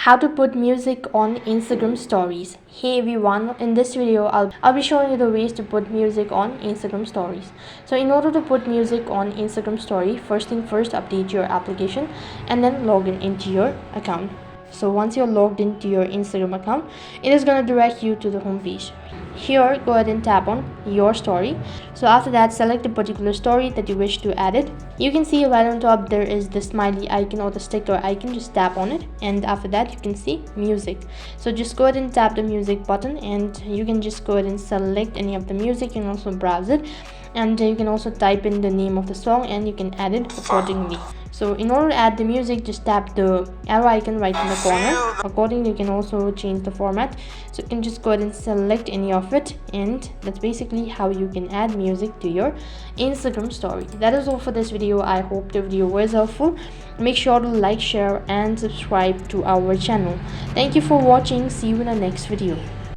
How to put music on Instagram stories. Hey everyone, in this video I'll be showing you the ways to put music on Instagram stories. So in order to put music on Instagram story, first thing first, update your application and then log in into your account. So once you're logged into your Instagram account, it is going to direct you to the home page. Here, go ahead and tap on your story. So after that, select the particular story that you wish to add it. You can see right on top there is the smiley icon or the sticker icon. Just tap on it, and after that you can see music. So just go ahead and tap the music button, and you can just go ahead and select any of the music. You can also browse it, and you can also type in the name of the song and you can add it accordingly. So in order to add the music, just tap the arrow icon right in the corner. Accordingly, you can also change the format, so you can just go ahead and select any of it, and that's basically how you can add music to your Instagram story. That is all for this video. I hope the video was helpful. Make sure to like, share and subscribe to our channel. Thank you for watching. See you in the next video.